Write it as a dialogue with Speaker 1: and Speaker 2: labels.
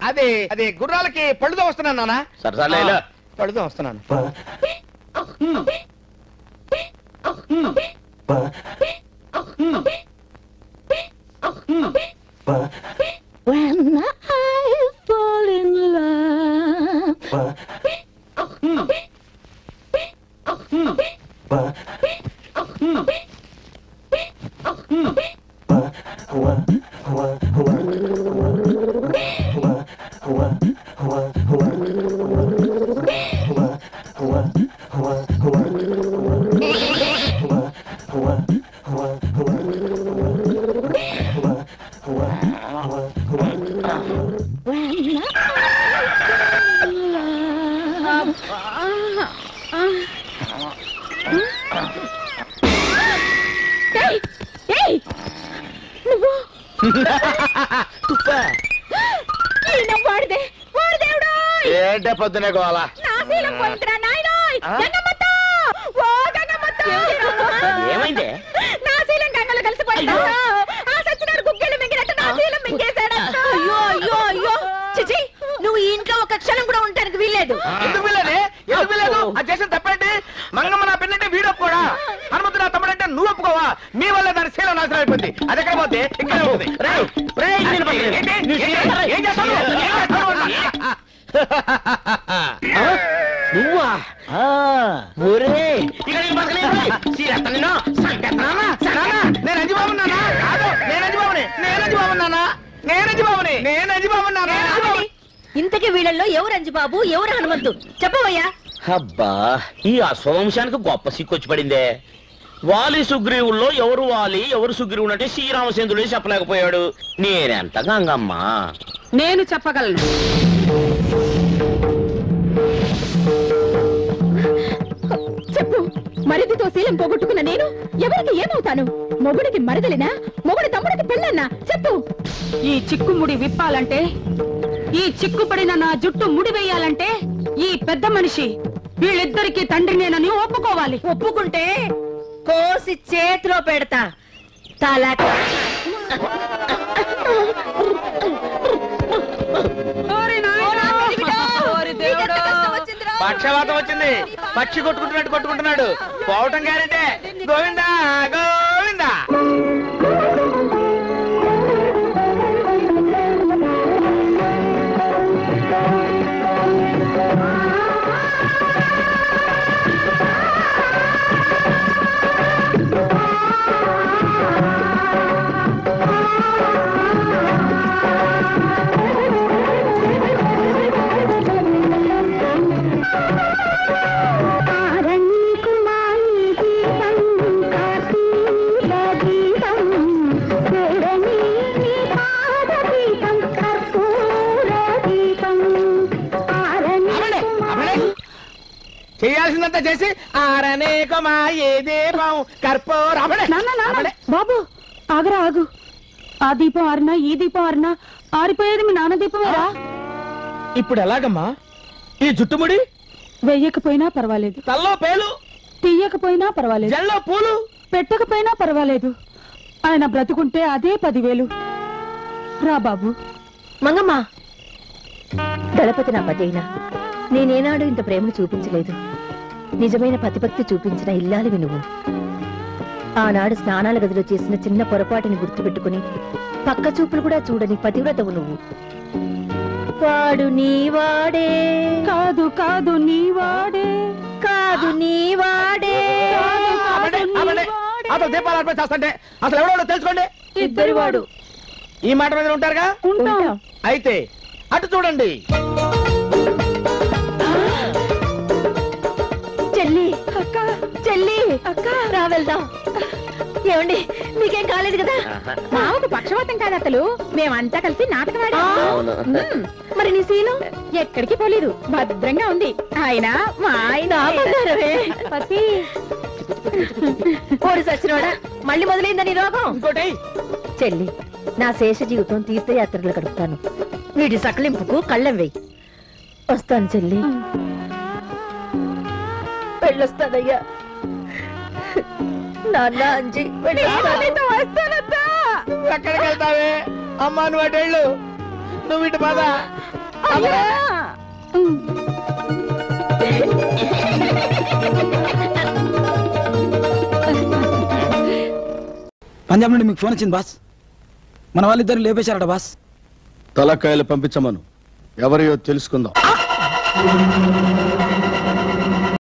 Speaker 1: అదే అదే గుర్రాలకి పళ్ళుతో వస్తున్నాను నాన్న.
Speaker 2: సరే
Speaker 1: పళ్ళుతో వస్తున్నాను.
Speaker 3: When I fall in love.
Speaker 2: ఏంటే పొద్దునే కోవాలా? ఏమైంది?
Speaker 3: నువ్వు ఈ ఇంట్లో ఒక క్షణం కూడా ఉండడానికి వీల్లేదు.
Speaker 1: ఎందుకు వీల్లేదు? ఎందుకు వీల్లేదు? అది చేసిన తప్పేంటి? మంగమ్మ నా పెళ్ళంటే వీడు ఒప్పుకోడా? హనుమంతు నా తమ్ముడంటే నువ్వు ఒప్పుకోవా? మీ వల్ల దాని శీలం నాశనం అయిపోయింది. అది ఎక్కడ పోతే ఇక్కడే ఉంటుంది.
Speaker 2: నువ్వా?
Speaker 1: నేను అంజిబాబున్నానా? కాదు, నేను అంజిబాబుని. నేను అంజిబాబున్నానా? నేను అంజిబాబుని. నేను అంజిబాబున్నానా?
Speaker 3: ఇంతకీ వీళ్ళల్లో ఎవరు అంజిబాబు, ఎవరు హనుమంతు? చెప్పవయ్యా.
Speaker 2: అబ్బా, ఈ అశ్వవంశానికి గొప్ప సిక్కొచ్చి పడిందే. వాలి సుగ్రీవుల్లో ఎవరు వాలి ఎవరు సుగ్రీవుడు అంటే శ్రీరామచంద్రుడే చెప్పలేకపోయాడు. నేనెంత గంగమ్మ.
Speaker 4: నేను చెప్పగలను.
Speaker 3: చెప్పు. మరిదితో శీలం పోగొట్టుకున్న నేను ఎవరికి ఏమవుతాను? మొగుడికి మరదలినా, మొగుడి తమ్ముడికి పెళ్ళన్నా? చెప్పు.
Speaker 4: ఈ చిక్కుముడి విప్పాలంటే, ఈ చిక్కుపడిన నా జుట్టు ముడి వేయాలంటే ఈ పెద్ద మనిషి వీళ్ళిద్దరికి తండ్రినేనని ఒప్పుకోవాలి.
Speaker 3: ఒప్పుకుంటే కోసి చేతిలో పెడతా. తల
Speaker 1: పక్షవాతం వచ్చింది. పక్షి కొట్టుకుంటున్నట్టు కొట్టుకుంటున్నాడు. పోవటం గ్యారెంటే. గోవిందా గోవిందా. చేయాల్సిందంతా చేసి
Speaker 4: బాబు ఆగరా, ఆగు. ఆ దీపం ఆరినా ఈ దీపం ఆరినా ఆరిపోయేది మీ నాన్న దీపమేరా.
Speaker 1: ఇప్పుడు ఎలాగమ్మా? ఈ జుట్టుముడి
Speaker 4: వెయ్యకపోయినా పర్వాలేదు,
Speaker 1: తల్లో పేలు
Speaker 4: తీయకపోయినా పర్వాలేదు,
Speaker 1: జల్లో పూలు
Speaker 4: పెట్టకపోయినా పర్వాలేదు. ఆయన బ్రతుకుంటే అదే 10,000. రా బాబు.
Speaker 3: మంగమ్మ, దళపతి నా పతి అయినా నేనేనాడు ఇంత ప్రేమను చూపించలేదు. నిజమైన పతిభక్తి చూపించిన ఇల్లాలివి నువ్వు. ఆనాడు స్నానాల గదిలో చేసిన చిన్న పొరపాటుని గుర్తుపెట్టుకుని పక్క చూపులు కూడా చూడని పతివ్రతవు నువ్వు. వాడు నీవాడే
Speaker 4: కాదు, కాదు నీవాడే,
Speaker 3: కాదు నీవాడే.
Speaker 1: దీపాలు చేస్తుంటే అసలు ఎవడో తెలుసుకోండి.
Speaker 3: ఇద్దరు వాడు.
Speaker 1: ఈ మాట మీద ఉంటారుగా? అయితే అటు చూడండి.
Speaker 3: చెల్లి, అక్క, చెల్లి, అక్క, రా వెళ్దాం. ఏమండి, మీకేం కాలేదు కదా?
Speaker 4: మామకు పక్షవాతం కాదు అసలు. మేమంతా కలిసి నాటకం ఆడాం.
Speaker 3: మరి నీ శీలం
Speaker 4: ఎక్కడికి పోలేదు, భద్రంగా ఉంది. ఆయన మా ఆయన
Speaker 3: పతి కోడి సచ్చినవాడా, మళ్ళీ మొదలైందని రోగం.
Speaker 1: ఇంకోటి
Speaker 3: చెల్లి, నా శేష జీవితం తీర్థయాత్రలు గడుపుతాను. వీటి సకలింపుకు కళ్ళెం వెయ్యి. వస్తాను చెల్లి. వెళ్ళొస్తానయ్యా. నాన్న అంజీ
Speaker 1: ఎక్కడికి వెళ్తావే అమ్మా? నువ్వు అటు వెళ్ళు, నువ్వు ఇటు పద.
Speaker 5: పంజాబ్ నుండి మీకు ఫోన్ వచ్చింది బాస్. మన వాళ్ళిద్దరు లేపేశారట బాస్.
Speaker 6: తలకాయలు పంపించమను, ఎవరియో తెలుసుకుందాం.